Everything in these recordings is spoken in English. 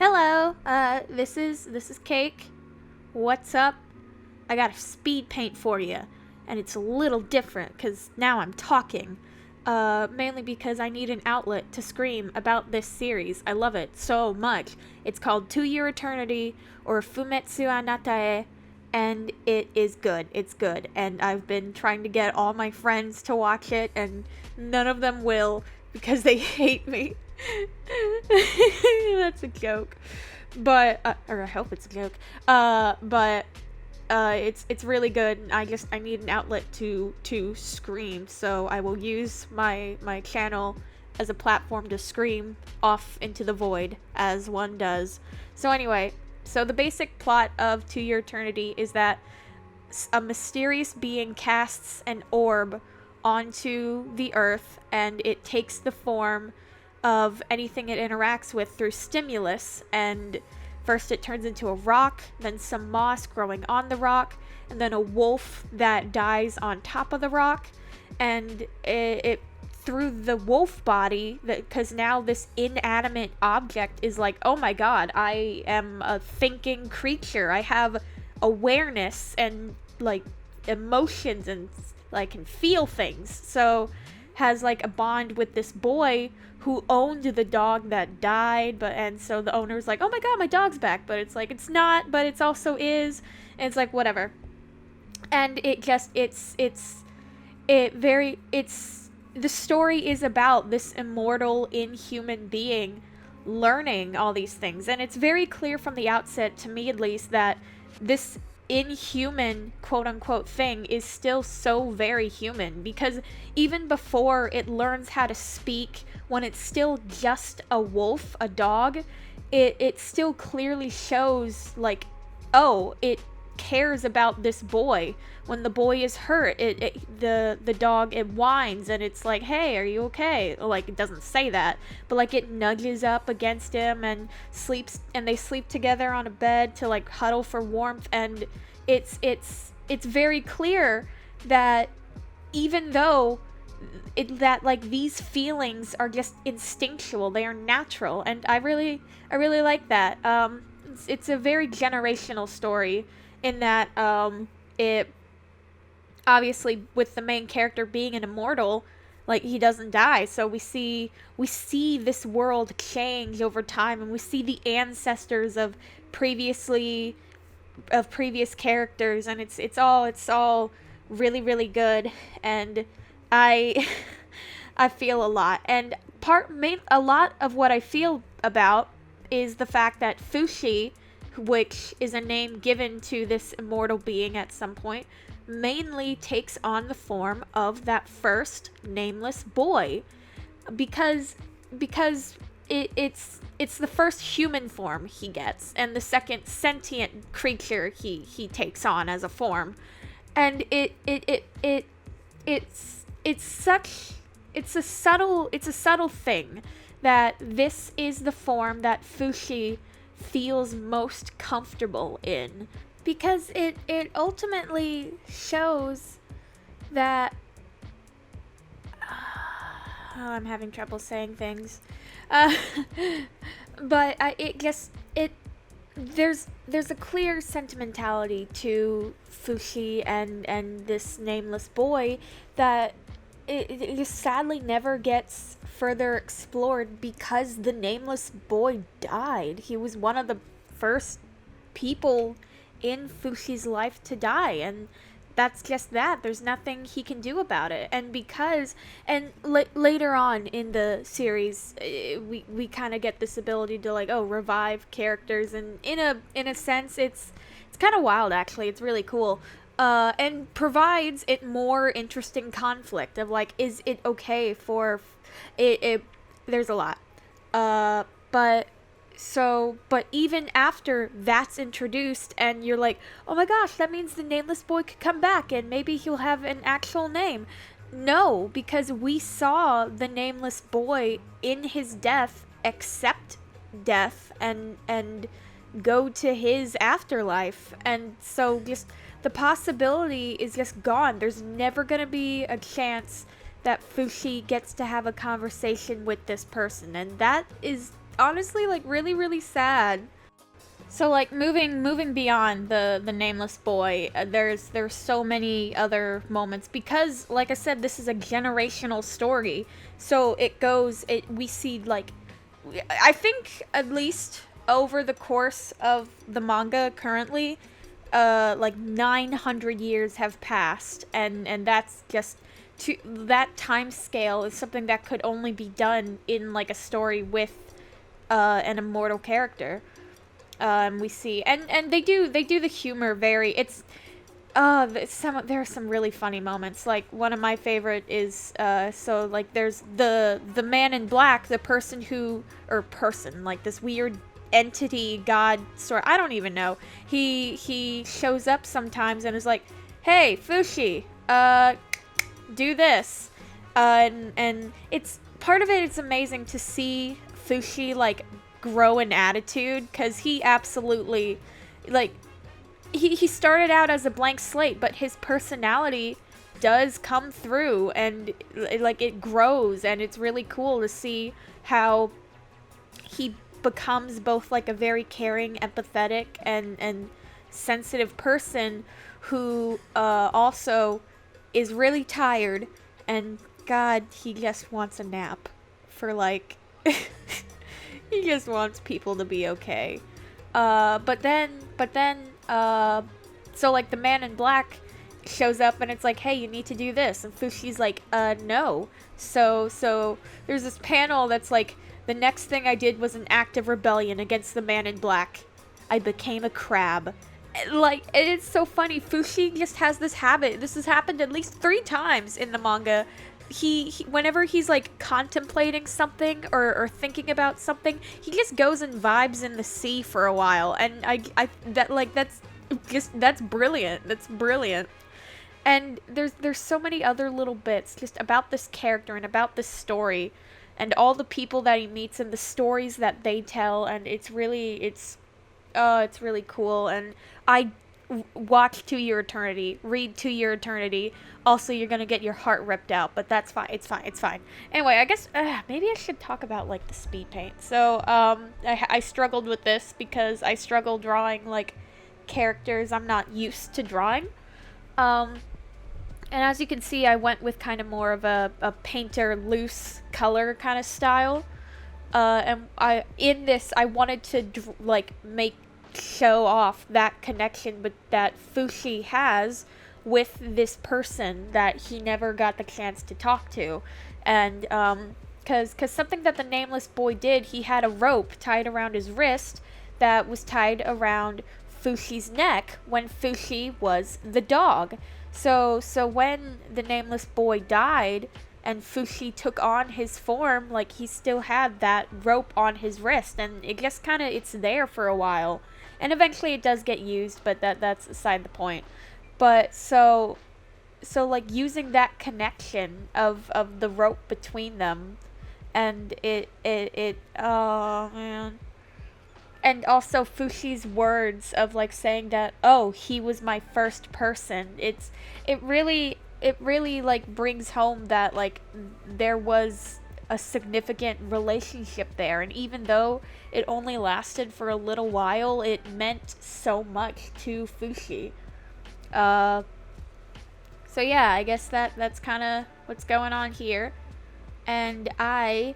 Hello, this is Cake. What's up? I got a speed paint for you, and it's a little different because now I'm talking. Mainly because I need an outlet to scream about this series. I love it so much. It's called To Your Eternity or Fumetsu Anatae, and it is good. It's good, and I've been trying to get all my friends to watch it, and none of them will because they hate me. That's a joke, but or I hope it's a joke. But it's really good. I need an outlet to scream, so I will use my channel as a platform to scream off into the void as one does. So anyway, so the basic plot of To Your Eternity is that a mysterious being casts an orb onto the earth, and it takes the form of anything it interacts with through stimulus. And first it turns into a rock, then some moss growing on the rock, and then a wolf that dies on top of the rock. And it through the wolf body, because now this inanimate object is like, oh my god, I am a thinking creature. I have awareness and like emotions, and like can feel things. So has like a bond with this boy who owned the dog that died, and so the owner's like, oh my god, my dog's back, but it's like, it's not, but it's also is, and it's like, whatever. And the story is about this immortal inhuman being learning all these things, and it's very clear from the outset, to me at least, that this inhuman quote-unquote thing is still so very human, because even before it learns how to speak, when it's still just a wolf, a dog, it still clearly shows, like, oh, it cares about this boy. When the boy is hurt, the dog, it whines, and it's like, hey, are you okay? Like, it doesn't say that, but like it nudges up against him and sleeps, and they sleep together on a bed to like huddle for warmth. And it's very clear that even though that like these feelings are just instinctual, they are natural, and I really like that. It's a very generational story in that it obviously, with the main character being an immortal, like, he doesn't die, so we see this world change over time, and we see the ancestors of previous characters, and it's all really good. And I I feel a lot, and a lot of what I feel about is the fact that Fushi, which is a name given to this immortal being at some point, mainly takes on the form of that first nameless boy, because it's the first human form he gets, and the second sentient creature he takes on as a form. And it's a subtle thing that this is the form that Fushi feels most comfortable in, because it ultimately shows that I'm having trouble saying things, but there's a clear sentimentality to Fushi and this nameless boy that it just sadly never gets further explored, because the nameless boy died. He was one of the first people in Fushi's life to die, and that's just that. There's nothing he can do about it. And later on in the series, we kind of get this ability to like, revive characters, and in a sense, it's kind of wild, actually. It's really cool. And provides it more interesting conflict of like, is it okay for it there's a lot. But even after that's introduced, and you're like, oh my gosh, that means the nameless boy could come back and maybe he'll have an actual name. No, because we saw the nameless boy in his death accept death and go to his afterlife. And so just the possibility is just gone. There's never gonna be a chance that Fushi gets to have a conversation with this person, and that is honestly, like, really, really sad. So, like, moving beyond the nameless boy, there's so many other moments because, like I said, this is a generational story. So we see, like, I think at least over the course of the manga currently, like 900 years have passed, and that's just that time scale is something that could only be done in like a story with an immortal character. We see, and they do the humor very. It's there are some really funny moments. Like one of my favorite is so like there's the man in black, the person who or person like this weird entity god sort. I don't even know. He shows up sometimes and is like, "Hey, Fushi, do this," and it's part of it. It's amazing to see Fushi like grow in attitude because he absolutely like he started out as a blank slate, but his personality does come through and like it grows, and it's really cool to see how he becomes both like a very caring, empathetic, and sensitive person who also is really tired, and God, he just wants a nap for like he just wants people to be okay. But then, so like the man in black shows up and it's like, hey, you need to do this. And Fushi's like, no. So there's this panel that's like, the next thing I did was an act of rebellion against the man in black. I became a crab. Like, it's so funny. Fushi just has this habit. This has happened at least 3 times in the manga. He whenever he's like contemplating something or thinking about something, he just goes and vibes in the sea for a while, and that's brilliant. That's brilliant. And there's so many other little bits just about this character and about this story and all the people that he meets and the stories that they tell, and it's really cool. And I watch To Your Eternity, read To Your Eternity. Also, you're gonna get your heart ripped out, but that's fine. It's fine. Anyway, I guess maybe I should talk about like the speed paint. So I struggled with this because I struggle drawing like characters I'm not used to drawing. And as you can see, I went with kind of more of a painter loose color kind of style. And I wanted to show off that connection that Fushi has with this person that he never got the chance to talk to. And because something that the nameless boy did, he had a rope tied around his wrist that was tied around Fushi's neck when Fushi was the dog. So when the nameless boy died and Fushi took on his form, like he still had that rope on his wrist, and it just kind of it's there for a while, and eventually it does get used, but that's aside the point. But so like using that connection of the rope between them, and it oh man. And also Fushi's words of like saying that, oh, he was my first person. It really like brings home that like there was a significant relationship there, and even though it only lasted for a little while, it meant so much to Fushi. So yeah, I guess that's kind of what's going on here. And I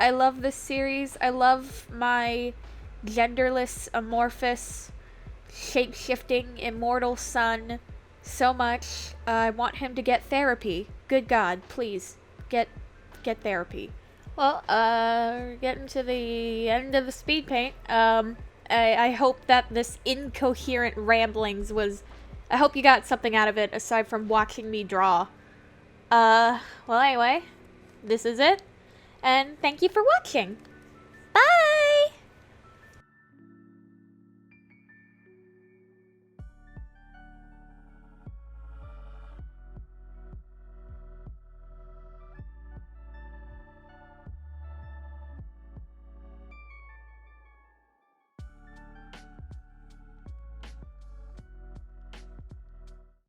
love this series. I love my genderless, amorphous, shape-shifting, immortal son so much. I want him to get therapy. Good God, please, get therapy. Well, we're getting to the end of the speed paint. I hope that this incoherent ramblings was... I hope you got something out of it aside from watching me draw. Well, anyway, this is it. And thank you for watching.